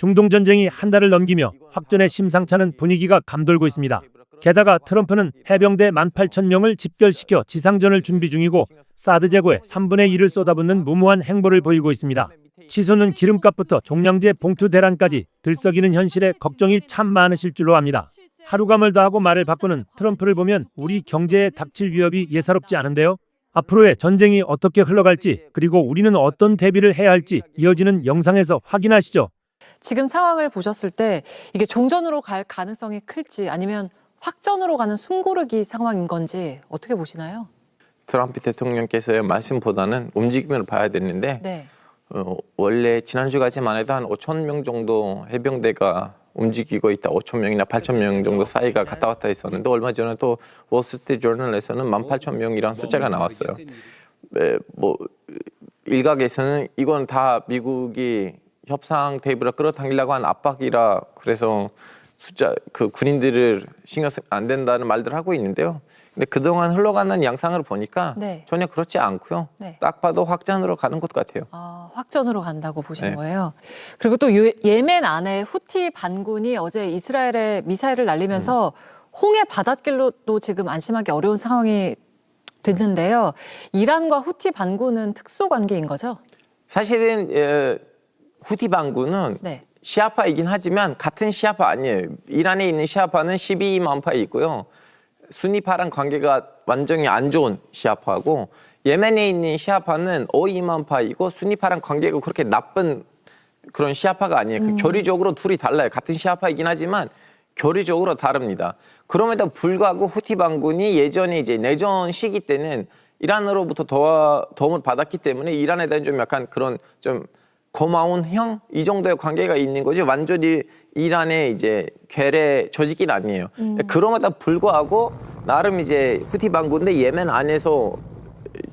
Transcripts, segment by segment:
중동 전쟁이 한 달을 넘기며 확전에 심상찮은 분위기가 감돌고 있습니다. 게다가 트럼프는 해병대 18,000명을 집결시켜 지상전을 준비 중이고 사드 재고의 3분의 1을 쏟아붓는 무모한 행보를 보이고 있습니다. 치솟는 기름값부터 종량제 봉투 대란까지 들썩이는 현실에 걱정이 참 많으실 줄로 압니다. 하루가 멀다 하고 말을 바꾸는 트럼프를 보면 우리 경제에 닥칠 위협이 예사롭지 않은데요. 앞으로의 전쟁이 어떻게 흘러갈지, 그리고 우리는 어떤 대비를 해야 할지 이어지는 영상에서 확인하시죠. 지금 상황을 보셨을 때 이게 종전으로 갈 가능성이 클지 아니면 확전으로 가는 숨고르기 상황인 건지 어떻게 보시나요? 트럼프 대통령께서의 말씀보다는 움직임을 봐야 되는데 네. 원래 지난주까지만 해도 한 5,000명 정도 해병대가 움직이고 있다. 5,000명이나 8,000명 정도 사이가 갔다 왔다 했었는데 얼마 전에 또 월스트리트 저널에서는 18,000명이라는 숫자가 나왔어요. 뭐 일각에서는 이건 다 미국이 협상 테이블을 끌어당기려고 한 압박이라 그래서 숫자 그 군인들을 신경 쓰면 안 된다는 말들 하고 있는데요. 근데 그동안 흘러가는 양상을 보니까 네. 전혀 그렇지 않고요. 네. 딱 봐도 확전으로 가는 것 같아요. 확전으로 간다고 보시는 네. 거예요. 그리고 또 예멘 안에 후티 반군이 어제 이스라엘에 미사일을 날리면서 홍해 바닷길로도 지금 안심하기 어려운 상황이 됐는데요. 이란과 후티 반군은 특수 관계인 거죠? 사실은 후티 반군은 네. 시아파이긴 하지만 같은 시아파 아니에요. 이란에 있는 시아파는 12이만파에 있고요. 순니파랑 관계가 완전히 안 좋은 시아파고 예멘에 있는 시아파는 5이만파이고 순니파랑 관계가 그렇게 나쁜 그런 시아파가 아니에요. 교리적으로 둘이 달라요. 같은 시아파이긴 하지만 교리적으로 다릅니다. 그럼에도 불구하고 후티 반군이 예전에 이제 내전 시기 때는 이란으로부터 도움을 받았기 때문에 이란에 대한 좀 약간 그런 좀 고마운 형? 이 정도의 관계가 있는 거지 완전히 이란의 이제 괴뢰 조직은 아니에요. 그럼에도 불구하고 나름 이제 후티 반군인데 예멘 안에서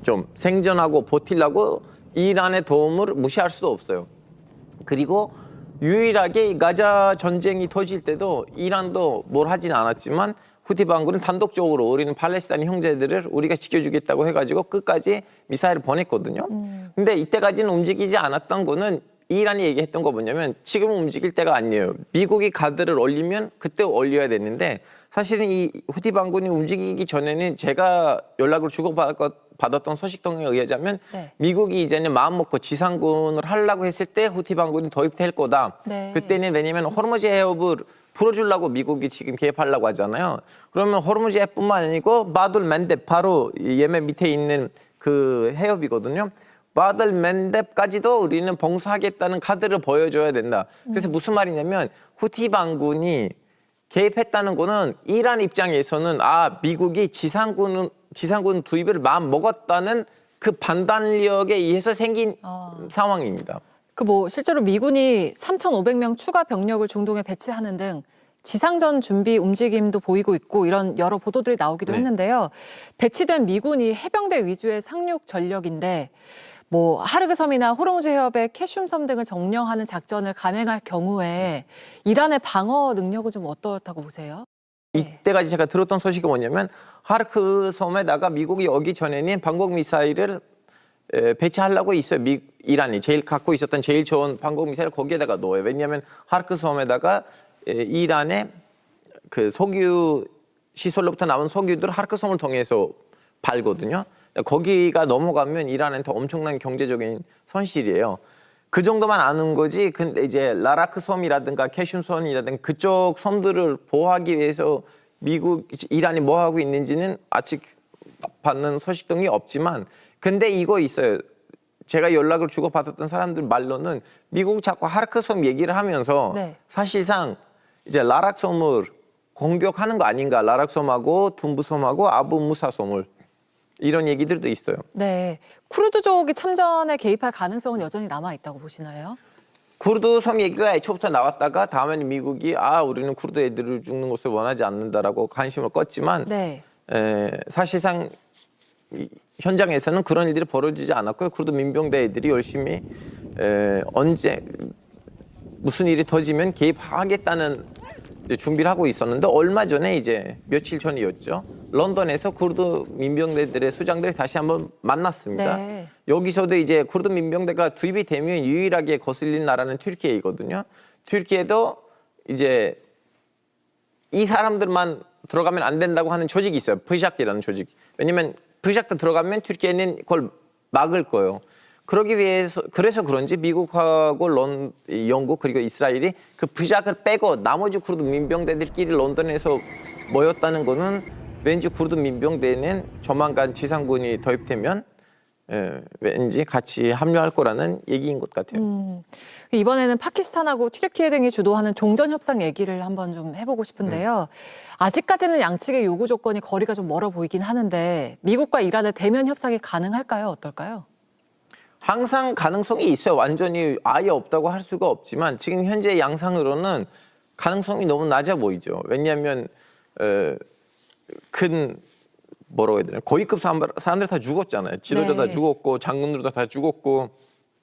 좀 생존하고 버틸라고 이란의 도움을 무시할 수도 없어요. 그리고 유일하게 가자 전쟁이 터질 때도 이란도 뭘 하진 않았지만 후티 반군은 단독적으로 우리는 팔레스타인 형제들을 우리가 지켜주겠다고 해가지고 끝까지 미사일을 보냈거든요. 근데 이때까지는 움직이지 않았던 거는 이란이 얘기했던 거 뭐냐면 지금은 움직일 때가 아니에요. 미국이 가드를 올리면 그때 올려야 되는데 사실은 이 후티 반군이 움직이기 전에는 제가 연락을 주고받았던 소식통에 의하자면 네. 미국이 이제는 마음 먹고 지상군을 하려고 했을 때 후티 반군이 도입될 거다. 네. 그때는 왜냐면 호르무즈 해협을 풀어주려고 미국이 지금 개입하려고 하잖아요. 그러면 호르무즈 해협뿐만 아니고 바둘 맨뎁 바로 예멘 밑에 있는 그 해협이거든요. 바들 맨뎁까지도 우리는 봉쇄하겠다는 카드를 보여줘야 된다. 그래서 무슨 말이냐면 후티 반군이 개입했다는 거는 이란 입장에서는 미국이 지상군 투입을 마음 먹었다는 그 판단력에 의해서 생긴 상황입니다. 실제로 미군이 3,500명 추가 병력을 중동에 배치하는 등 지상전 준비 움직임도 보이고 있고 이런 여러 보도들이 나오기도 했는데요. 배치된 미군이 해병대 위주의 상륙 전력인데 하르그 섬이나 호르무즈 해협의 캐슘 섬 등을 점령하는 작전을 감행할 경우에 이란의 방어 능력은 좀 어떻다고 보세요? 이때까지 제가 들었던 소식이 뭐냐면 하르크 섬에다가 미국이 오기 전에는 방공 미사일을 배치하려고 있어요. 이란이 제일 갖고 있었던 제일 좋은 방공 미사일을 거기에다가 넣어요. 왜냐하면 하르크 섬에다가 이란의 그 석유 시설로부터 나온 석유들 하르크 섬을 통해서 팔거든요. 거기가 넘어가면 이란한테 엄청난 경제적인 손실이에요. 그 정도만 아는 거지. 근데 이제 라라크 섬이라든가 캐슘 섬이라든가 그쪽 섬들을 보호하기 위해서 이란이 뭐 하고 있는지는 아직 받는 소식등이 없지만 근데 이거 있어요. 제가 연락을 주고받았던 사람들 말로는 미국이 자꾸 하르크 섬 얘기를 하면서 사실상 이제 라락 섬을 공격하는 거 아닌가. 라락 섬하고 둔부 섬하고 아부 무사 섬을 이런 얘기들도 있어요. 네, 쿠르드족이 참전에 개입할 가능성은 여전히 남아 있다고 보시나요? 쿠르드 섬 얘기가 애초부터 나왔다가 다음에는 미국이 우리는 쿠르드 애들을 죽는 것을 원하지 않는다라고 관심을 껐지만 사실상 현장에서는 그런 일들이 벌어지지 않았고요. 쿠르드 민병대 애들이 열심히 언제 무슨 일이 터지면 개입하겠다는 준비를 하고 있었는데 얼마 전에 이제 며칠 전이었죠. 런던에서 쿠르드 민병대들의 수장들이 다시 한번 만났습니다. 여기서도 이제 쿠르드 민병대가 투입이 되면 유일하게 거슬린 나라는 튀르키예이거든요. 튀르키예도 이제 이 사람들만 들어가면 안 된다고 하는 조직이 있어요. 프리샥이라는 조직. 왜냐면 프리샥도 들어가면 튀르키예는 그걸 막을 거예요. 그러기 위해서 그래서 그런지 미국하고 영국 그리고 이스라엘이 그 프리샥을 빼고 나머지 쿠르드 민병대들끼리 런던에서 모였다는 거는 왠지 쿠르드 민병대는 조만간 지상군이 도입되면 왠지 같이 합류할 거라는 얘기인 것 같아요. 이번에는 파키스탄하고 튀르키예 등이 주도하는 종전 협상 얘기를 한번 좀 해보고 싶은데요. 아직까지는 양측의 요구 조건이 거리가 좀 멀어 보이긴 하는데 미국과 이란의 대면 협상이 가능할까요? 어떨까요? 항상 가능성이 있어요. 완전히 아예 없다고 할 수가 없지만 지금 현재 양상으로는 가능성이 너무 낮아 보이죠. 왜냐하면 뭐라고 해야 되나 고위급 사람들 다 죽었잖아요. 지도자 다 죽었고 장군들도 다 죽었고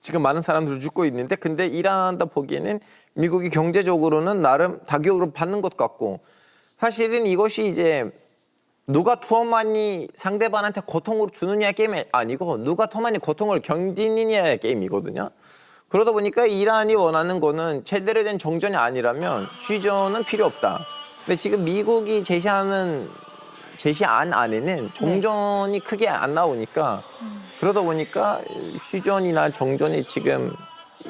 지금 많은 사람들이 죽고 있는데 근데 이란다 보기에는 미국이 경제적으로는 나름 타격으로 받는 것 같고 사실은 이것이 이제 누가 더 많이 상대방한테 고통을 주느냐 게임이 아니고 누가 더 많이 고통을 견디느냐의 게임이거든요. 그러다 보니까 이란이 원하는 거는 제대로 된 정전이 아니라면 휴전은 필요 없다. 근데 지금 미국이 제시안 안에는 정전이 크게 안 나오니까 그러다 보니까 휴전이나 정전이 지금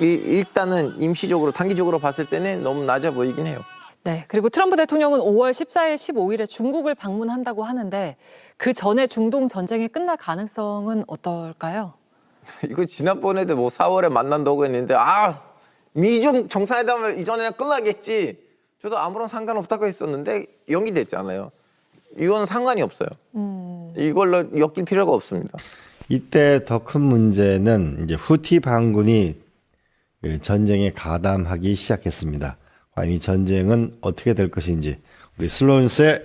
일단은 임시적으로 단기적으로 봤을 때는 너무 낮아 보이긴 해요. 네. 그리고 트럼프 대통령은 5월 14일, 15일에 중국을 방문한다고 하는데 그 전에 중동 전쟁이 끝날 가능성은 어떨까요? 이거 지난번에도 뭐 4월에 만난다고 했는데 미중 정상회담을 이전에 끝나겠지. 저도 아무런 상관없다고 했었는데 연기됐잖아요. 이건 상관이 없어요. 이걸로 엮일 필요가 없습니다. 이때 더 큰 문제는 이제 후티 반군이 전쟁에 가담하기 시작했습니다. 과연 이 전쟁은 어떻게 될 것인지 우리 슬로우뉴스의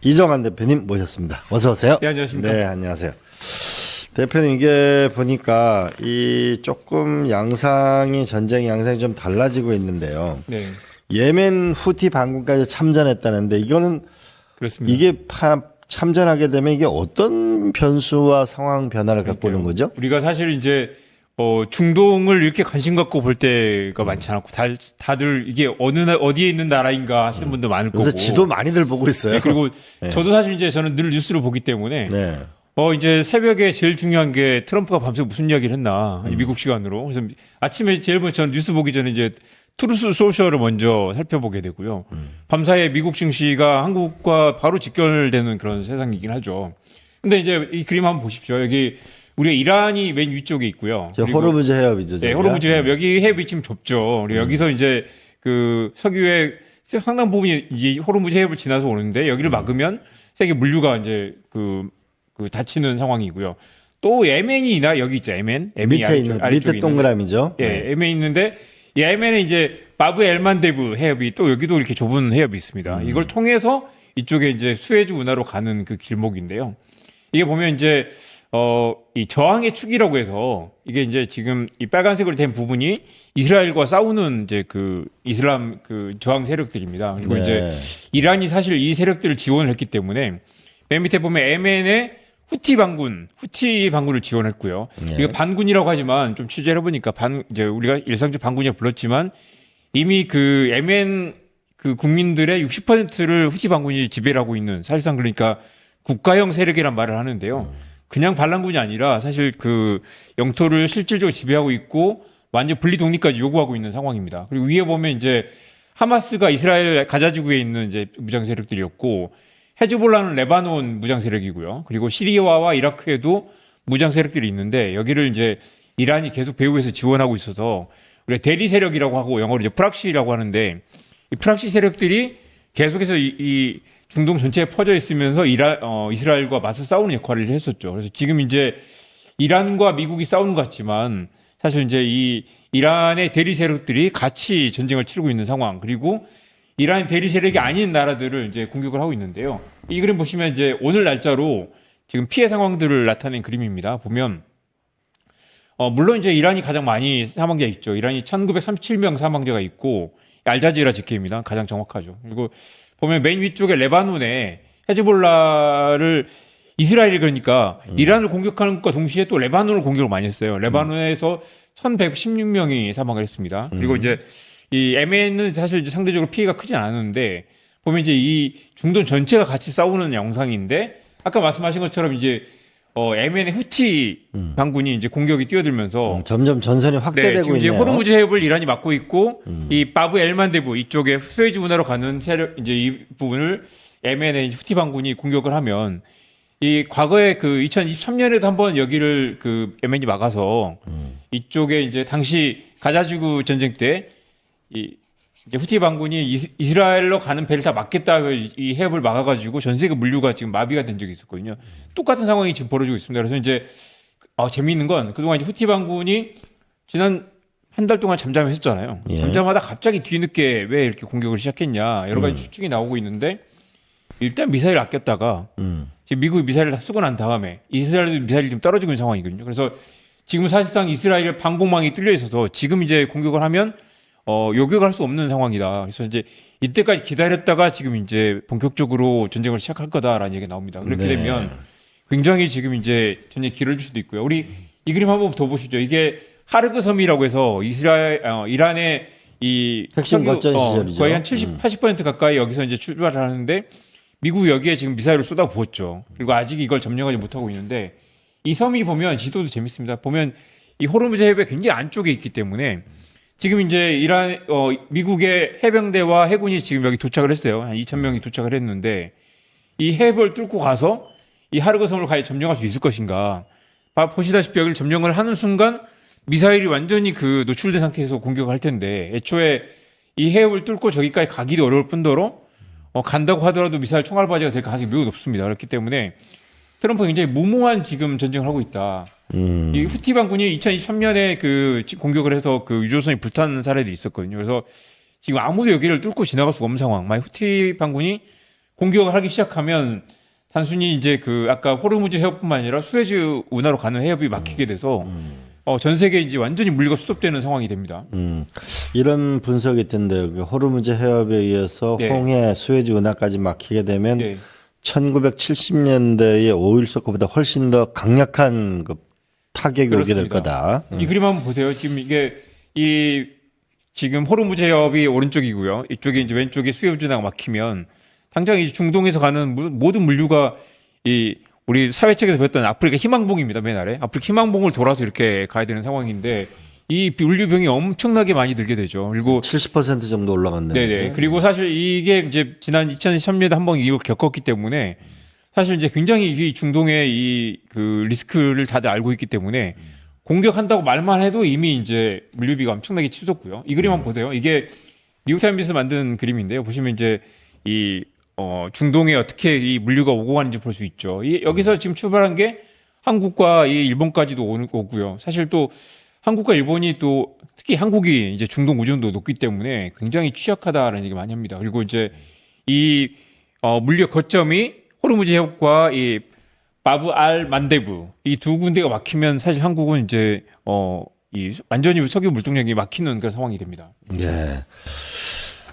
이정환 대표님 모셨습니다. 어서 오세요. 네, 안녕하십니까. 네, 안녕하세요. 대표님 이게 보니까 이 조금 전쟁 양상이 좀 달라지고 있는데요. 네, 예멘 후티 반군까지 참전했다는데 이거는 그렇습니다. 이게 참전하게 되면 이게 어떤 변수와 상황 변화를 갖고 오는 거죠? 우리가 사실 이제 중동을 이렇게 관심 갖고 볼 때가 많지 않고 다들 이게 어디에 있는 나라인가 하시는 분도 많을 거고. 그래서 지도 많이들 보고 있어요. 네, 그리고 네. 저도 사실 이제 저는 늘 뉴스를 보기 때문에 네. 이제 새벽에 제일 중요한 게 트럼프가 밤새 무슨 이야기를 했나 미국 시간으로. 그래서 아침에 제일 먼저 저는 뉴스 보기 전에 이제 트루스 소셜을 먼저 살펴보게 되고요. 밤사이에 미국 증시가 한국과 바로 직결되는 그런 세상이긴 하죠. 근데 이제 이 그림 한번 보십시오. 여기 우리 이란이 맨 위쪽에 있고요. 그리고 호르무즈 해협이죠. 네, 저기가? 호르무즈 해협. 여기 해협이 지금 좁죠. 그리고 여기서 이제 그 석유의 상당 부분이 이제 호르무즈 해협을 지나서 오는데 여기를 막으면 세계 물류가 이제 그 닫히는 상황이고요. 또 예멘이 여기 있죠. 예멘. 밑에 있는 밑에 동그라미죠. 예, 예멘이 있는데 예멘에 이제 바브 엘만데브 해협이 또 여기도 이렇게 좁은 해협이 있습니다. 이걸 통해서 이쪽에 이제 수에즈 운하로 가는 그 길목인데요. 이게 보면 이제 이 저항의 축이라고 해서 이게 이제 지금 이 빨간색으로 된 부분이 이스라엘과 싸우는 이제 그 이슬람 그 저항 세력들입니다. 그리고 네. 이제 이란이 사실 이 세력들을 지원을 했기 때문에 맨 밑에 보면 예멘의 후티 반군을 지원했고요. 네. 이거 반군이라고 하지만 좀 취재를 해보니까 이제 우리가 일상적 반군이라고 불렀지만 이미 그 예멘 그 국민들의 60%를 후티 반군이 지배를 하고 있는 사실상 그러니까 국가형 세력이란 말을 하는데요. 그냥 반란군이 아니라 사실 그 영토를 실질적으로 지배하고 있고 완전 분리 독립까지 요구하고 있는 상황입니다. 그리고 위에 보면 이제 하마스가 이스라엘 가자지구에 있는 이제 무장 세력들이었고 헤즈볼라는 레바논 무장 세력이고요. 그리고 시리아와 이라크에도 무장 세력들이 있는데 여기를 이제 이란이 계속 배후에서 지원하고 있어서 우리가 대리 세력이라고 하고 영어로 이제 프락시라고 하는데 이 프락시 세력들이 계속해서 이 중동 전체에 퍼져 있으면서 이스라엘과 맞서 싸우는 역할을 했었죠. 그래서 지금 이제 이란과 미국이 싸우는 것 같지만 사실 이제 이 이란의 대리 세력들이 같이 전쟁을 치르고 있는 상황 그리고 이란 대리 세력이 아닌 나라들을 이제 공격을 하고 있는데요. 이 그림 보시면 이제 오늘 날짜로 지금 피해 상황들을 나타낸 그림입니다. 보면 물론 이제 이란이 가장 많이 사망자 있죠. 이란이 1937명 사망자가 있고 알자지라 집계입니다. 가장 정확하죠. 그리고 보면 맨 위쪽에 레바논에 헤즈볼라를 이스라엘이 그러니까 이란을 공격하는 것과 동시에 또 레바논을 공격을 많이 했어요. 레바논에서 1116명이 사망을 했습니다. 그리고 이제 이 MN은 사실 이제 상대적으로 피해가 크지 않았는데 보면 이제 이 중동 전체가 같이 싸우는 영상인데 아까 말씀하신 것처럼 이제 MN의 후티 반군이 이제 공격이 뛰어들면서 점점 전선이 네, 확대되고 지금 이제 있네요. 호르무즈 해협을 이란이 막고 있고 이 바브 엘만데브 이쪽에 수에즈 운하로 가는 세력 이제 이 부분을 MN의 후티 반군이 공격을 하면 이 과거에 그 2023년에도 한번 여기를 그 MN이 막아서 이쪽에 이제 당시 가자지구 전쟁 때 이 이제 후티 반군이 이스라엘로 가는 배를 다 막겠다 이 해협을 막아가지고 전 세계 물류가 지금 마비가 된 적이 있었거든요. 똑같은 상황이 지금 벌어지고 있습니다. 그래서 이제 재미있는 건 그동안 이제 후티 반군이 지난 한 달 동안 잠잠했었잖아요. 예. 잠잠하다 갑자기 뒤늦게 왜 이렇게 공격을 시작했냐 여러 가지 추측이 나오고 있는데 일단 미사일 아꼈다가 지금 미국이 미사일을 다 쓰고 난 다음에 이스라엘도 미사일이 좀 떨어지고 있는 상황이거든요. 그래서 지금 사실상 이스라엘 방공망이 뚫려 있어서 지금 이제 공격을 하면 요격할 수 없는 상황이다. 그래서 이제 이때까지 기다렸다가 지금 이제 본격적으로 전쟁을 시작할 거다라는 얘기가 나옵니다. 그렇게 네. 되면 굉장히 지금 이제 전쟁이 길어질 수도 있고요. 우리 이 그림 한번 더 보시죠. 이게 하르그 섬이라고 해서 이란의 이 핵심 거점 시절이죠. 거의 한 80% 가까이 여기서 이제 출발을 하는데 미국이 여기에 지금 미사일을 쏟아 부었죠. 그리고 아직 이걸 점령하지 못하고 있는데 이 섬이 보면 지도도 재밌습니다. 보면 이 호르무즈 해협의 굉장히 안쪽에 있기 때문에 지금 이제 미국의 해병대와 해군이 지금 여기 도착을 했어요. 한 2,000명이 도착을 했는데 이 해협을 뚫고 가서 이 하르그 섬을 과연 점령할 수 있을 것인가. 보시다시피 여기를 점령을 하는 순간 미사일이 완전히 그 노출된 상태에서 공격을 할 텐데 애초에 이 해협을 뚫고 저기까지 가기도 어려울 뿐더러 간다고 하더라도 미사일 총알바지가 될 가능성이 매우 높습니다. 그렇기 때문에 트럼프가 굉장히 무모한 지금 전쟁을 하고 있다. 이 후티 반군이 2023년에 그 공격을 해서 그 유조선이 불탄 사례들이 있었거든요. 그래서 지금 아무도 여기를 뚫고 지나갈 수가 없는 상황. 만약 후티 반군이 공격을 하기 시작하면 단순히 이제 그 아까 호르무즈 해협뿐만 아니라 수에즈 운하로 가는 해협이 막히게 돼서 전 세계에 이제 완전히 물류가 수톱되는 상황이 됩니다. 이런 분석이 있던데 호르무즈 해협에 의해서 네. 홍해, 수에즈 운하까지 막히게 되면 네. 1970년대의 오일 쇼크보다 훨씬 더 강력한 그 타격이 오게 될 그렇습니다. 거다. 이 그림 한번 보세요. 지금 이게 지금 호르무즈 해협이 오른쪽이고요. 이쪽에 이제 왼쪽에 수에즈 운하가 막히면 당장 이제 중동에서 가는 모든 물류가 우리 사회책에서 배웠던 아프리카 희망봉입니다. 맨 아래 아프리카 희망봉을 돌아서 이렇게 가야 되는 상황인데 이 물류병이 엄청나게 많이 들게 되죠. 그리고 70% 정도 올라갔네요. 네네. 그리고 사실 이게 이제 지난 2013년에 한번 이걸 겪었기 때문에 사실 이제 굉장히 이 중동의 그 리스크를 다들 알고 있기 때문에 공격한다고 말만 해도 이미 이제 물류비가 엄청나게 치솟고요. 이 그림 한번 보세요. 이게 뉴욕타임즈에서 만든 그림인데요. 보시면 이제 중동에 어떻게 이 물류가 오고 가는지 볼 수 있죠. 여기서 지금 출발한 게 한국과 이 일본까지도 오고요. 사실 또 한국과 일본이 또 특히 한국이 이제 중동 의존도 높기 때문에 굉장히 취약하다라는 얘기 많이 합니다. 그리고 이제 이 물류 거점이 호르무즈 해협과 이 바브 알 만데브 이 두 군데가 막히면 사실 한국은 이제 완전히 석유 물동력이 막히는 그런 상황이 됩니다. 예.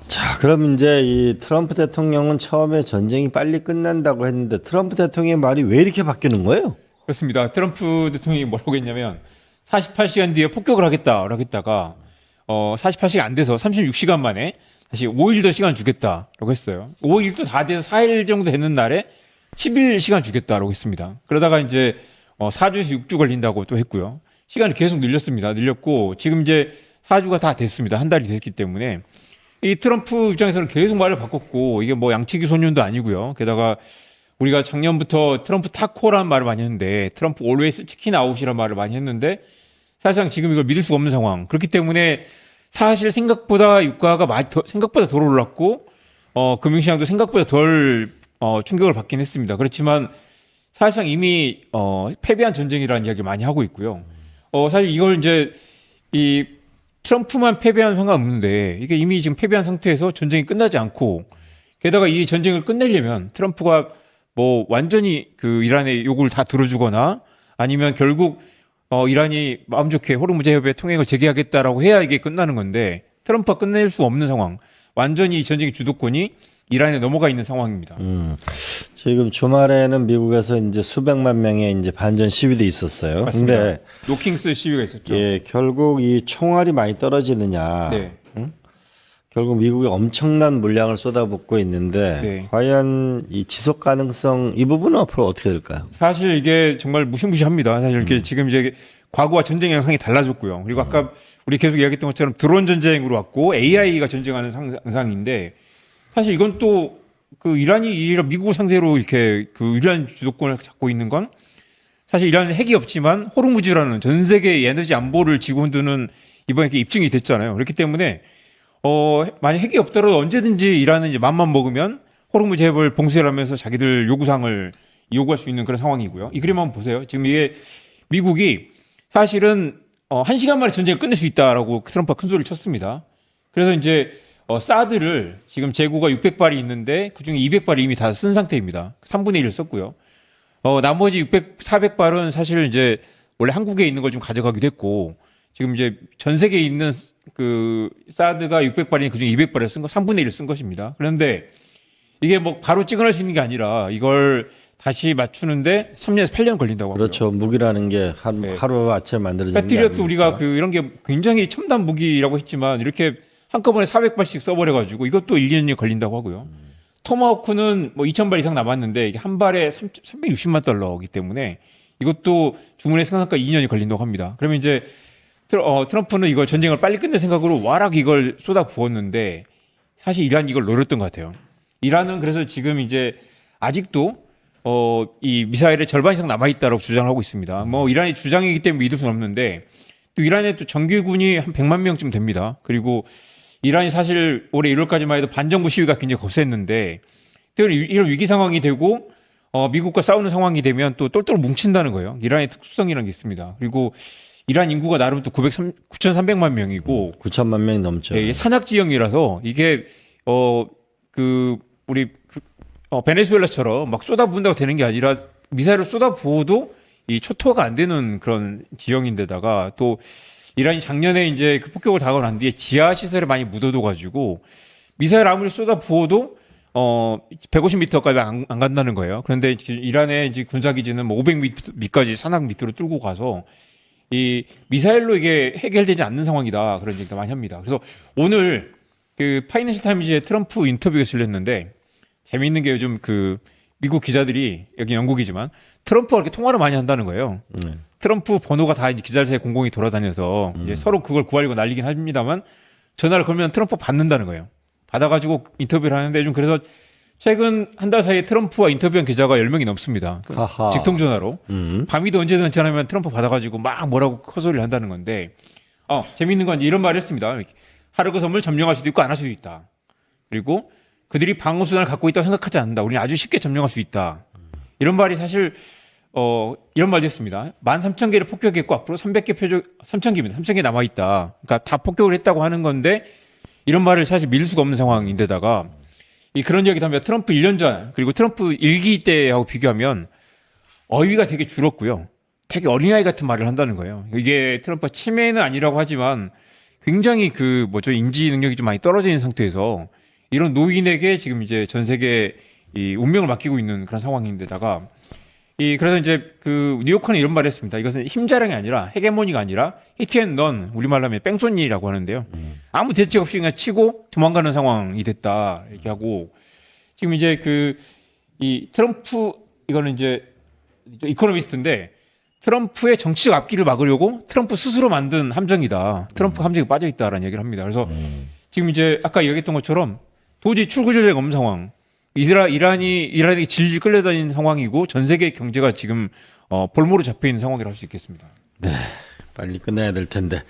자, 그럼 이제 이 트럼프 대통령은 처음에 전쟁이 빨리 끝난다고 했는데 트럼프 대통령의 말이 왜 이렇게 바뀌는 거예요? 그렇습니다. 트럼프 대통령이 뭐라고 했냐면 48시간 뒤에 폭격을 하겠다라고 했다가 48시간 안 돼서 36시간 만에 다시 5일 더 시간 주겠다라고 했어요. 5일도 다 돼서 4일 정도 되는 날에 10일 시간 주겠다라고 했습니다. 그러다가 이제 4주에서 6주 걸린다고 또 했고요. 시간을 계속 늘렸습니다. 늘렸고 지금 이제 4주가 다 됐습니다. 한 달이 됐기 때문에 이 트럼프 입장에서는 계속 말을 바꿨고 이게 뭐 양치기 소년도 아니고요. 게다가 우리가 작년부터 트럼프 타코라는 말을 많이 했는데 트럼프 always 치킨 아웃이라는 말을 많이 했는데 사실상 지금 이걸 믿을 수가 없는 상황. 그렇기 때문에 사실 생각보다 유가가 생각보다 덜 올랐고 금융시장도 생각보다 덜 충격을 받긴 했습니다. 그렇지만 사실상 이미 패배한 전쟁이라는 이야기를 많이 하고 있고요. 사실 이걸 이제 이 트럼프만 패배한 상관없는데 이게 이미 지금 패배한 상태에서 전쟁이 끝나지 않고 게다가 이 전쟁을 끝내려면 트럼프가 뭐 완전히 그 이란의 요구를 다 들어주거나 아니면 결국 이란이 마음 좋게 호르무즈 해협의 통행을 재개하겠다라고 해야 이게 끝나는 건데 트럼프가 끝낼 수 없는 상황. 완전히 이 전쟁의 주도권이 이란에 넘어가 있는 상황입니다. 지금 주말에는 미국에서 이제 수백만 명의 이제 반전 시위도 있었어요. 맞습니다. 근데 노킹스 시위가 있었죠. 예, 결국 이 총알이 많이 떨어지느냐. 네. 응? 결국 미국이 엄청난 물량을 쏟아붓고 있는데 네. 과연 이 지속 가능성 이 부분은 앞으로 어떻게 될까요? 사실 이게 정말 무시무시합니다. 사실 이렇게 지금 이제 과거와 전쟁 양상이 달라졌고요. 그리고 아까 우리 계속 이야기했던 것처럼 드론 전쟁으로 왔고 AI가 전쟁하는 상상인데 사실 이건 또 그 이란이 미국을 상대로 이렇게 그 이란 주도권을 잡고 있는 건 사실 이란은 핵이 없지만 호르무즈라는 전 세계 에너지 안보를 쥐고 흔드는 이번에 이렇게 입증이 됐잖아요. 그렇기 때문에 만약 핵이 없더라도 언제든지 이란은 이제 맘만 먹으면 호르무즈 해협을 봉쇄를 하면서 자기들 요구사항을 요구할 수 있는 그런 상황이고요. 이 그림 한번 보세요. 지금 이게 미국이 사실은 1시간 만에 전쟁을 끝낼 수 있다라고 트럼프가 큰 소리를 쳤습니다. 그래서 이제 사드를 지금 재고가 600발이 있는데 그중에 200발이 이미 다 쓴 상태입니다. 3분의 1을 썼고요. 나머지 400발은 사실 이제 원래 한국에 있는 걸 좀 가져가기도 했고 지금 이제 전 세계에 있는 그 사드가 600발이니 그중에 200발을 쓴 거 3분의 1을 쓴 것입니다. 그런데 이게 뭐 바로 찍어낼 수 있는 게 아니라 이걸 다시 맞추는데 3년에서 8년 걸린다고 하고요. 그렇죠. 무기라는 게 네. 하루 아침에 만들어지는 게 패트리엇도 아니니까. 우리가 그 이런 게 굉장히 첨단 무기라고 했지만 이렇게 한꺼번에 400발씩 써버려가지고 이것도 1, 2년이 걸린다고 하고요. 토마호크는 뭐 2,000발 이상 남았는데 이게 한 발에 360만 달러이기 때문에 이것도 주문에 생산까지 2년이 걸린다고 합니다. 그러면 이제 트럼프는 이걸 전쟁을 빨리 끝낼 생각으로 와락 이걸 쏟아 부었는데 사실 이란이 이걸 노렸던 것 같아요. 이란은 그래서 지금 이제 아직도 이 미사일의 절반 이상 남아있다고 주장을 하고 있습니다. 뭐 이란이 주장이기 때문에 믿을 수는 없는데 또 이란에 또 정규군이 한 100만 명쯤 됩니다. 그리고 이란이 사실 올해 1월까지만 해도 반정부 시위가 굉장히 거셌는데 이런 위기 상황이 되고 미국과 싸우는 상황이 되면 또 똘똘 뭉친다는 거예요. 이란의 특수성이라는 게 있습니다. 그리고 이란 인구가 나름 또 9,300만 명이고 9천만 명이 넘죠. 예, 이게 산악 지형이라서 이게 우리 베네수엘라처럼 막 쏟아부은다고 되는 게 아니라 미사일을 쏟아부어도 이 초토화가 안 되는 그런 지형인데다가 또 이란이 작년에 이제 그 폭격을 당하고 난 뒤에 지하 시설에 많이 묻어둬 가지고 미사일 아무리 쏟아부어도 150m까지 안 간다는 거예요. 그런데 이란의 이제 군사기지는 뭐 500m까지 산악 밑으로 뚫고 가서 이 미사일로 이게 해결되지 않는 상황이다. 그런 얘기도 많이 합니다. 그래서 오늘 그 파이낸셜 타임즈의 트럼프 인터뷰가 실렸는데 재미있는 게 요즘 그 미국 기자들이 여기 영국이지만 트럼프와 이렇게 통화를 많이 한다는 거예요. 트럼프 번호가 다 이제 기자실에 공공이 돌아다녀서 이제 서로 그걸 구하려고 난리긴 합니다만 전화를 걸면 트럼프 받는다는 거예요. 받아가지고 인터뷰를 하는데 요즘 그래서 최근 한 달 사이에 트럼프와 인터뷰한 기자가 10명이 넘습니다. 하하. 직통 전화로. 밤이도 언제든 전화하면 트럼프 받아가지고 막 뭐라고 헛소리를 한다는 건데 재미있는 건 이런 말을 했습니다. 하르그 섬을 점령할 수도 있고 안 할 수도 있다. 그리고 그들이 방어수단을 갖고 있다고 생각하지 않는다. 우리는 아주 쉽게 점령할 수 있다. 이런 말이 사실 이런 말도 했습니다. 13,000개를 폭격했고 앞으로 3,000개입니다. 3,000개 남아있다. 그러니까 다 폭격을 했다고 하는 건데 이런 말을 사실 믿을 수가 없는 상황인데다가 그런 이야기도 하면 트럼프 1년 전 그리고 트럼프 1기 때하고 비교하면 어휘가 되게 줄었고요. 되게 어린아이 같은 말을 한다는 거예요. 이게 트럼프가 치매는 아니라고 하지만 굉장히 인지 능력이 좀 많이 떨어져 있는 상태에서 이런 노인에게 지금 이제 전 세계 이 운명을 맡기고 있는 그런 상황인데다가 그래서 이제 그 뉴요커는 이런 말을 했습니다. 이것은 힘자랑이 아니라 헤게모니가 아니라 히트앤런 우리말로 하면 뺑소니라고 하는데요. 아무 대책 없이 그냥 치고 도망가는 상황이 됐다 얘기하고 지금 이제 이 트럼프 이거는 이제 이코노미스트인데 트럼프의 정치적 앞길을 막으려고 트럼프 스스로 만든 함정이다. 트럼프 함정에 빠져 있다라는 얘기를 합니다. 그래서 지금 이제 아까 얘기했던 것처럼 도저히 출구전략이 없는 상황. 이란이 질질 끌려다니는 상황이고 전 세계 경제가 지금 볼모로 잡혀 있는 상황이라고 할 수 있겠습니다. 네, 빨리 끝내야 될 텐데.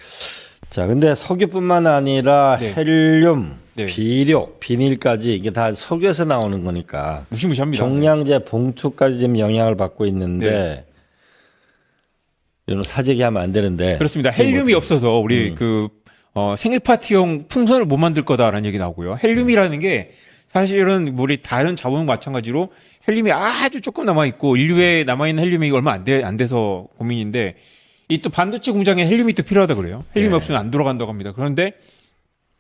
자, 근데 석유뿐만 아니라 네. 헬륨, 네. 비료, 비닐까지 이게 다 석유에서 나오는 거니까 무시무시합니다. 종량제 봉투까지 지금 영향을 받고 있는데 네. 이런 사재기하면 안 되는데. 그렇습니다. 지금 헬륨이 어떻게- 없어서 우리 생일 파티용 풍선을 못 만들 거다라는 얘기 나오고요. 헬륨이라는 게 사실은 우리 다른 자원과 마찬가지로 헬륨이 아주 조금 남아 있고 인류에 남아 있는 헬륨이 얼마 안 돼서 고민인데 이 또 반도체 공장에 헬륨이 또 필요하다 그래요. 헬륨이 네. 없으면 안 돌아간다고 합니다. 그런데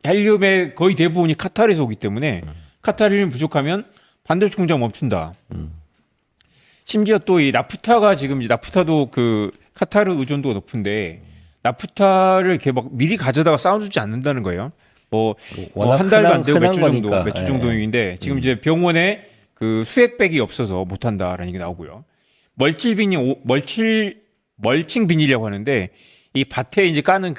헬륨의 거의 대부분이 카타르에서 오기 때문에 카타르 헬륨 부족하면 반도체 공장 멈춘다. 심지어 또 이 나프타가 지금 나프타도 카타르 의존도가 높은데 나프타를 이렇게 막 미리 가져다가 쌓아주지 않는다는 거예요. 워낙 한 달도 안 되고 흔한 몇 주 정도, 거니까. 몇 주 예. 정도인데 지금 이제 병원에 그 수액백이 없어서 못 한다라는 얘기 나오고요. 멀칭 비닐이라고 하는데 이 밭에 이제 까는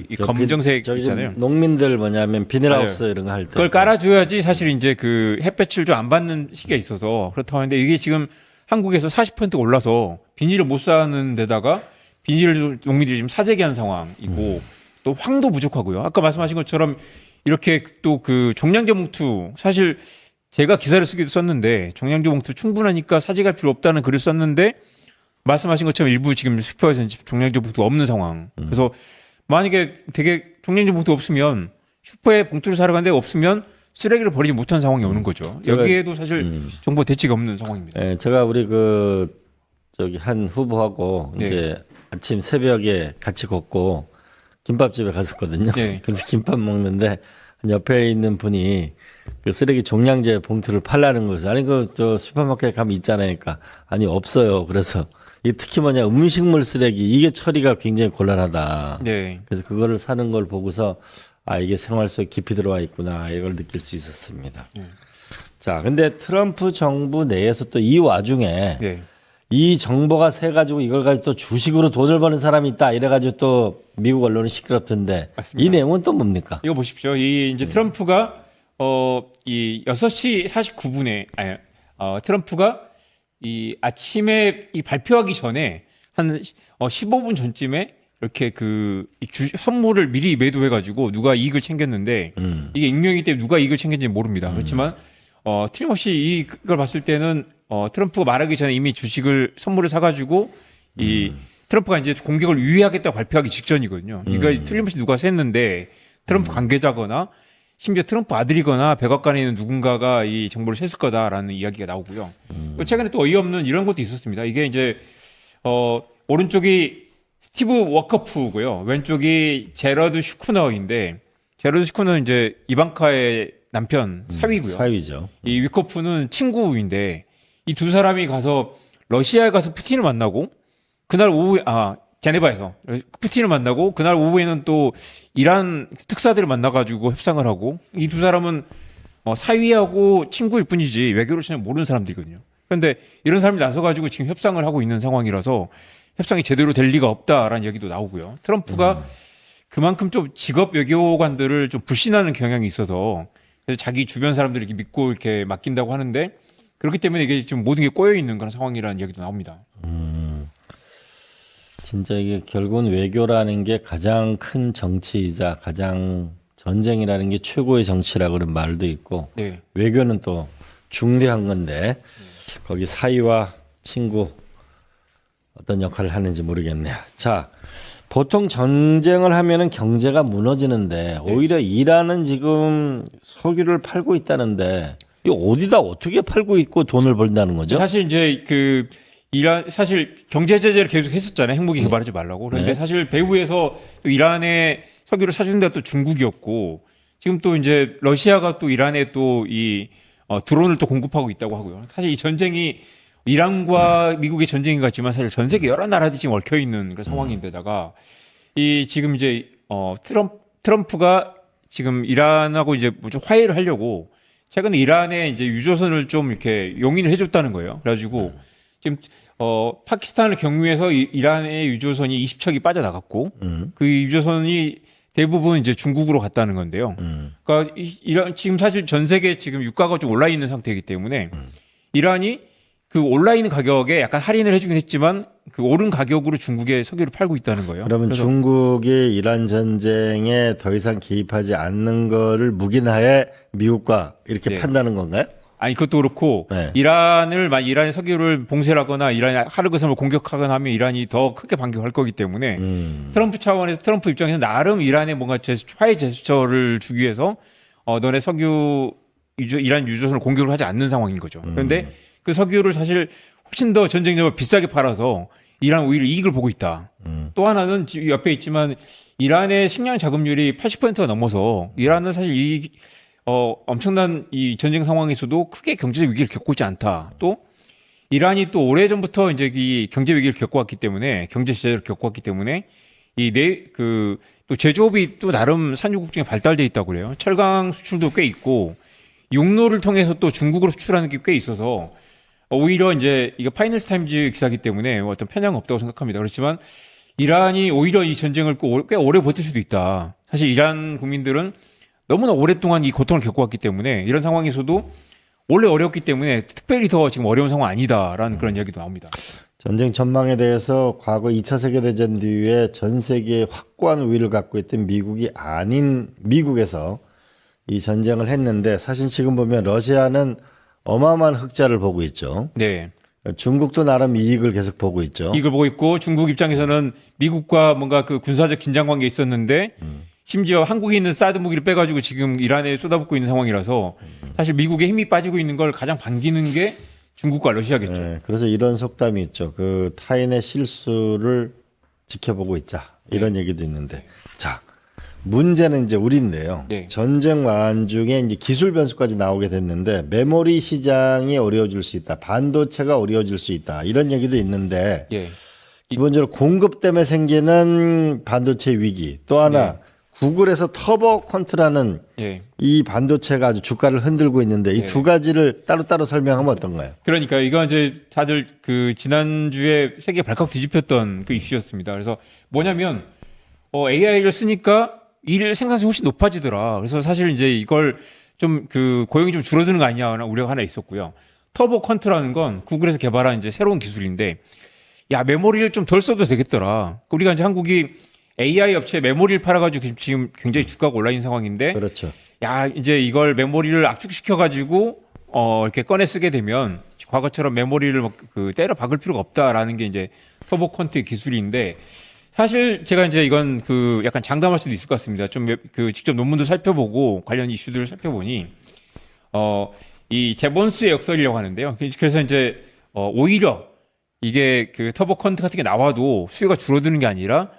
이 검정색 저기 있잖아요. 농민들 뭐냐면 비닐하우스 이런 거 할 때. 그걸 깔아줘야지 사실 이제 그 햇볕을 좀 안 받는 시기가 있어서 그렇다고 하는데 이게 지금 한국에서 40%가 올라서 비닐을 못 사는 데다가 비닐을 농민들이 지금 사재기한 상황이고 또 황도 부족하고요. 아까 말씀하신 것처럼 이렇게 또 그 종량제 봉투 사실 제가 기사를 쓰기도 썼는데 종량제 봉투 충분하니까 사재기할 필요 없다는 글을 썼는데 말씀하신 것처럼 일부 지금 슈퍼에서는 종량제 봉투가 없는 상황. 그래서 만약에 되게 종량제 봉투 없으면 슈퍼에 봉투를 사러 가는데 없으면 쓰레기를 버리지 못한 상황이 오는 거죠. 여기에도 사실 정부 대책이 없는 상황입니다. 예, 제가 우리 저기 한 후보하고 네. 이제 아침 새벽에 같이 걷고 김밥집에 갔었거든요. 네. 그래서 김밥 먹는데 옆에 있는 분이 그 쓰레기 종량제 봉투를 팔라는 거죠. 아니 저 슈퍼마켓 가면 있잖아요. 그러니까 아니 없어요. 그래서 이 특히 뭐냐 음식물 쓰레기 이게 처리가 굉장히 곤란하다. 네. 그래서 그거를 사는 걸 보고서 아 이게 생활 속에 깊이 들어와 있구나 이걸 느낄 수 있었습니다. 자, 근데 트럼프 정부 내에서 또 이 와중에 네. 이 정보가 새 가지고 이걸 가지고 또 주식으로 돈을 버는 사람이 있다 이래가지고 또 미국 언론은 시끄럽던데 맞습니다. 이 내용은 또 뭡니까? 이거 보십시오. 이 이제 트럼프가 이 6시 49분에 트럼프가 이 아침에 이 발표하기 전에 한 15분 전쯤에 이렇게 선물을 미리 매도해 가지고 누가 이익을 챙겼는데 이게 익명이기 때문에 누가 이익을 챙겼는지 모릅니다. 그렇지만 틀림없이 이걸 봤을 때는 트럼프가 말하기 전에 이미 선물을 사가지고 트럼프가 이제 공격을 유예하겠다고 발표하기 직전이거든요. 이거 틀림없이 누가 샜는데 트럼프 관계자거나 심지어 트럼프 아들이거나 백악관에 있는 누군가가 이 정보를 샜을 거다라는 이야기가 나오고요. 또 최근에 또 어이없는 이런 것도 있었습니다. 이게 이제 오른쪽이 스티브 워커프고요. 왼쪽이 제러드 슈쿠너인데 제러드 슈쿠너는 이제 이방카의 남편 사위고요. 사위죠. 이 위커프는 친구인데 이 두 사람이 가서 러시아에 가서 푸틴을 만나고 그날 오후에 제네바에서 푸틴을 만나고 그날 오후에는 또 이란 특사들을 만나가지고 협상을 하고 이 두 사람은 사위하고 친구일 뿐이지 외교를 전혀 모르는 사람들이거든요. 그런데 이런 사람이 나서가지고 지금 협상을 하고 있는 상황이라서 협상이 제대로 될 리가 없다라는 얘기도 나오고요. 트럼프가 그만큼 좀 직업 외교관들을 좀 불신하는 경향이 있어서 그래서 자기 주변 사람들을 이렇게 믿고 이렇게 맡긴다고 하는데 그렇기 때문에 이게 지금 모든 게 꼬여 있는 그런 상황이라는 얘기도 나옵니다. 진짜 이게 결국은 외교라는 게 가장 큰 정치이자 가장 전쟁이라는 게 최고의 정치라고 그런 말도 있고 네. 외교는 또 중대한 건데 거기 사이와 친구 어떤 역할을 하는지 모르겠네요. 자, 보통 전쟁을 하면은 경제가 무너지는데 오히려 이란은 지금 석유를 팔고 있다는데 이 어디다 어떻게 팔고 있고 돈을 벌다는 거죠? 사실 이제 이란 사실 경제 제재를 계속 했었잖아요. 핵무기 개발하지 말라고. 그런데 네. 사실 배후에서 또 이란에 석유를 사주는 데가 또 중국이었고 지금 또 이제 러시아가 또 이란에 또 드론을 또 공급하고 있다고 하고요. 사실 이 전쟁이 이란과 미국의 전쟁인 것 같지만 사실 전 세계 여러 나라들이 지금 얽혀 있는 그런 상황인데다가 지금 이제 트럼프가 지금 이란하고 이제 좀 화해를 하려고 최근에 이란에 이제 유조선을 좀 이렇게 용인을 해줬다는 거예요. 그래가지고 지금 파키스탄을 경유해서 이란의 유조선이 20척이 빠져나갔고 그 유조선이 대부분 이제 중국으로 갔다는 건데요. 그러니까 이란 지금 사실 전 세계 지금 유가가 좀 올라 있는 상태이기 때문에 이란이 그 올라 있는 가격에 약간 할인을 해주긴 했지만 그 오른 가격으로 중국에 석유를 팔고 있다는 거예요. 그러면 그래서 중국이 이란 전쟁에 더 이상 개입하지 않는 거를 묵인하에 미국과 이렇게 네. 판다는 건가요? 아니 그것도 그렇고 네. 이란의 석유를 봉쇄하거나 이란의 하르그섬을 공격하거나 하면 이란이 더 크게 반격할 거기 때문에 트럼프 차원에서 트럼프 입장에서 나름 이란에 뭔가 화해 제스처를 주기 위해서 너네 이란 유조선을 공격을 하지 않는 상황인 거죠. 그런데 그 석유를 사실 훨씬 더 전쟁력을 비싸게 팔아서 이란 오히려 이익을 보고 있다. 또 하나는 옆에 있지만 이란의 식량 자급률이 80%가 넘어서 이란은 사실 엄청난 이 전쟁 상황에서도 크게 경제적 위기를 겪고 있지 않다. 또 이란이 또 오래전부터 이제 이 경제 위기를 겪어왔기 때문에 경제 제재를 겪어왔기 때문에 또 제조업이 또 나름 산유국 중에 발달돼 있다고 그래요. 철강 수출도 꽤 있고 육로를 통해서 또 중국으로 수출하는 게 꽤 있어서 오히려 이제 이거 파이낸스 타임즈 기사기 때문에 어떤 편향은 없다고 생각합니다. 그렇지만 이란이 오히려 이 전쟁을 꽤 오래 버틸 수도 있다. 사실 이란 국민들은 너무나 오랫동안 이 고통을 겪어왔기 때문에 이런 상황에서도 원래 어렵기 때문에 특별히 더 지금 어려운 상황 아니다라는 그런 이야기도 나옵니다. 전쟁 전망에 대해서 과거 2차 세계대전 뒤에 전 세계에 확고한 우위를 갖고 있던 미국이 아닌 미국에서 이 전쟁을 했는데 사실 지금 보면 러시아는 어마어마한 흑자를 보고 있죠. 네. 중국도 나름 이익을 계속 보고 있죠. 이걸 보고 있고 중국 입장에서는 미국과 뭔가 그 군사적 긴장 관계에 있었는데 심지어 한국에 있는 사드 무기를 빼가지고 지금 이란에 쏟아붓고 있는 상황이라서 사실 미국의 힘이 빠지고 있는 걸 가장 반기는 게 중국과 러시아겠죠. 네, 그래서 이런 속담이 있죠. 그 타인의 실수를 지켜보고 있자 이런 얘기도 있는데 자 문제는 이제 우리인데요. 네. 전쟁 와중에 이제 기술 변수까지 나오게 됐는데 메모리 시장이 어려워질 수 있다, 반도체가 어려워질 수 있다 이런 얘기도 있는데 예. 기본적으로 공급 때문에 생기는 반도체 위기 또 하나 네. 구글에서 터보 퀀트라는 예. 이 반도체가 아주 주가를 흔들고 있는데 이 네. 두 가지를 따로따로 설명하면 어떤가요? 그러니까 이건 이제 다들 그 지난주에 세계 발칵 뒤집혔던 그 이슈였습니다. 그래서 뭐냐면 AI를 쓰니까 일 생산성이 훨씬 높아지더라. 그래서 사실 이제 이걸 좀 그 고용이 좀 줄어드는 거 아니냐 하는 우려가 하나 있었고요. 터보 퀀트라는 건 구글에서 개발한 이제 새로운 기술인데 야 메모리를 좀 덜 써도 되겠더라. 우리가 이제 한국이 AI 업체에 메모리를 팔아가지고 지금 굉장히 주가가 올라 있는 상황인데 그렇죠. 야 이제 이걸 메모리를 압축시켜가지고 이렇게 꺼내 쓰게 되면 과거처럼 메모리를 그 때려 박을 필요가 없다라는 게 이제 터보 퀀트의 기술인데 사실 제가 이제 이건 그 약간 장담할 수도 있을 것 같습니다. 좀 그 직접 논문도 살펴보고 관련 이슈들을 살펴보니 이 제본스의 역설이라고 하는데요. 그래서 이제 오히려 이게 그 터보 퀀트 같은 게 나와도 수요가 줄어드는 게 아니라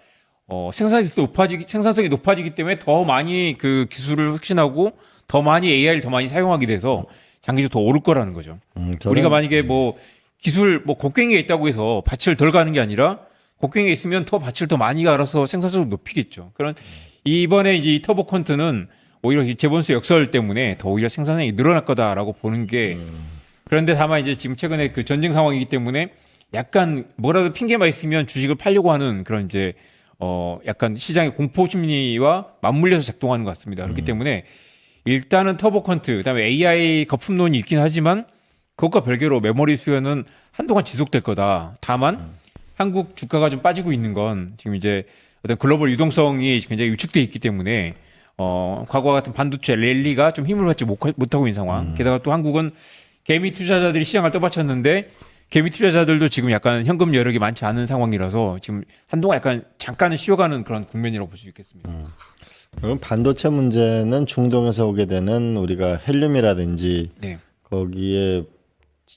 생산성이 높아지기 때문에 더 많이 그 기술을 혁신하고 더 많이 AI를 더 많이 사용하게 돼서 장기적으로 더 오를 거라는 거죠. 우리가 만약에 뭐 기술 뭐 곡괭이에 있다고 해서 밭을 덜 가는 게 아니라 곡괭이에 있으면 더 밭을 더 많이 갈아서 생산성을 높이겠죠. 그런 이번에 이제 이 터보 퀀트는 오히려 이 제본스 역설 때문에 더 오히려 생산성이 늘어날 거다라고 보는 게 그런데 다만 이제 지금 최근에 그 전쟁 상황이기 때문에 약간 뭐라도 핑계만 있으면 주식을 팔려고 하는 그런 이제 약간 시장의 공포 심리와 맞물려서 작동하는 것 같습니다. 그렇기 때문에 일단은 터보 퀀트, 그다음에 AI 거품론이 있긴 하지만 그것과 별개로 메모리 수요는 한동안 지속될 거다. 다만 한국 주가가 좀 빠지고 있는 건 지금 이제 어떤 글로벌 유동성이 굉장히 위축돼 있기 때문에 과거와 같은 반도체 랠리가 좀 힘을 받지 못하고 있는 상황. 게다가 또 한국은 개미 투자자들이 시장을 떠받쳤는데 개미 투자자들도 지금 약간 현금 여력이 많지 않은 상황이라서 지금 한동안 약간 잠깐은 쉬어가는 그런 국면이라고 볼 수 있겠습니다. 그럼 반도체 문제는 중동에서 오게 되는 우리가 헬륨이라든지 네. 거기에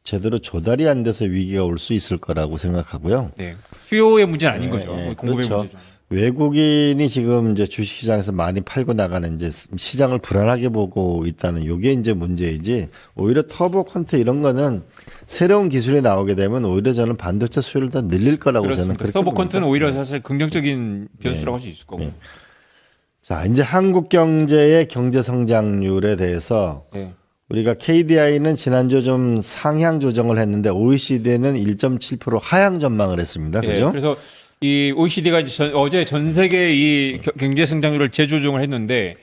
제대로 조달이 안 돼서 위기가 올 수 있을 거라고 생각하고요. 네. 수요의 문제는 아닌 거죠. 네, 공급의 그렇죠. 문제죠. 외국인이 지금 이제 주식시장에서 많이 팔고 나가는 이제 시장을 불안하게 보고 있다는 요게 이제 문제이지 오히려 터보 퀀트 이런 거는 새로운 기술이 나오게 되면 오히려 저는 반도체 수요를 더 늘릴 거라고 저는 그렇습니다. 그렇게 터보 봅니다. 컨트는 오히려 사실 긍정적인 변수라고 할 수 있을 거고. 네. 자, 이제 한국 경제의 경제 성장률에 대해서 네. 우리가 KDI는 지난주 좀 상향 조정을 했는데 OECD는 1.7% 하향 전망을 했습니다. 네, 그죠? 그래서 이 OECD가 어제 전 세계 이 경제 성장률을 재조정을 했는데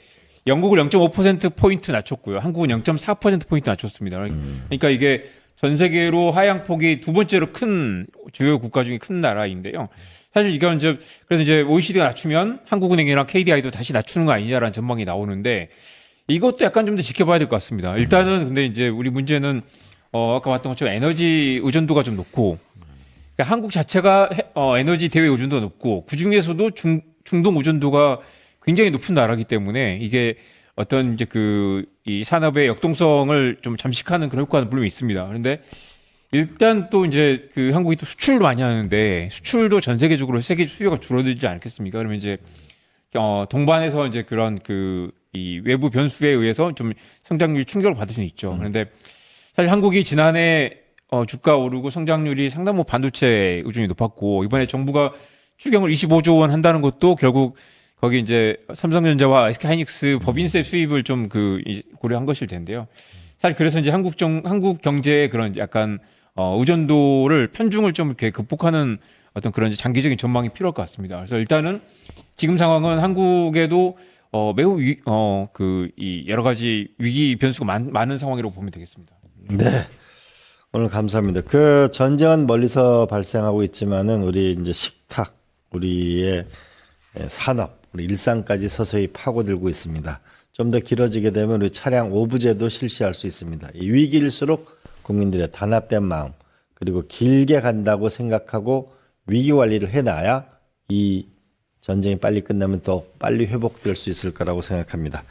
영국을 0.5% 포인트 낮췄고요. 한국은 0.4% 포인트 낮췄습니다. 그러니까 이게 전 세계로 하향폭이 두 번째로 큰 주요 국가 중에 큰 나라인데요. 사실 이건 이제 그래서 이제 OECD가 낮추면 한국은행이랑 KDI도 다시 낮추는 거 아니냐라는 전망이 나오는데 이것도 약간 좀 더 지켜봐야 될 것 같습니다. 일단은 근데 이제 우리 문제는 아까 봤던 것처럼 에너지 의존도가 좀 높고 그러니까 한국 자체가 에너지 대외 의존도가 높고 그 중에서도 중동 의존도가 굉장히 높은 나라이기 때문에 이게 어떤 이제 이 산업의 역동성을 좀 잠식하는 그런 효과는 물론 있습니다. 그런데 일단 또 이제 그 한국이 또 수출을 많이 하는데 수출도 전 세계적으로 세계 수요가 줄어들지 않겠습니까? 그러면 이제 동반해서 이제 그런 이 외부 변수에 의해서 좀 성장률 충격을 받을 수는 있죠. 그런데 사실 한국이 지난해 주가 오르고 성장률이 상당 부분 반도체 의존이 높았고 이번에 정부가 추경을 25조 원 한다는 것도 결국 거기 이제 삼성전자와 SK하이닉스 법인세 수입을 좀 고려한 것일 텐데요. 사실 그래서 이제 한국 경제의 그런 약간 의존도를 편중을 좀 이렇게 극복하는 어떤 그런 이제 장기적인 전망이 필요할 것 같습니다. 그래서 일단은 지금 상황은 한국에도 매우 이 여러 가지 위기 변수가 많은 상황이라고 보면 되겠습니다. 네. 오늘 감사합니다. 그 전쟁은 멀리서 발생하고 있지만은 우리 이제 식탁, 우리의 산업, 우리 일상까지 서서히 파고들고 있습니다. 좀 더 길어지게 되면 우리 차량 오부제도 실시할 수 있습니다. 이 위기일수록 국민들의 단합된 마음, 그리고 길게 간다고 생각하고 위기 관리를 해놔야 이 전쟁이 빨리 끝나면 더 빨리 회복될 수 있을 거라고 생각합니다.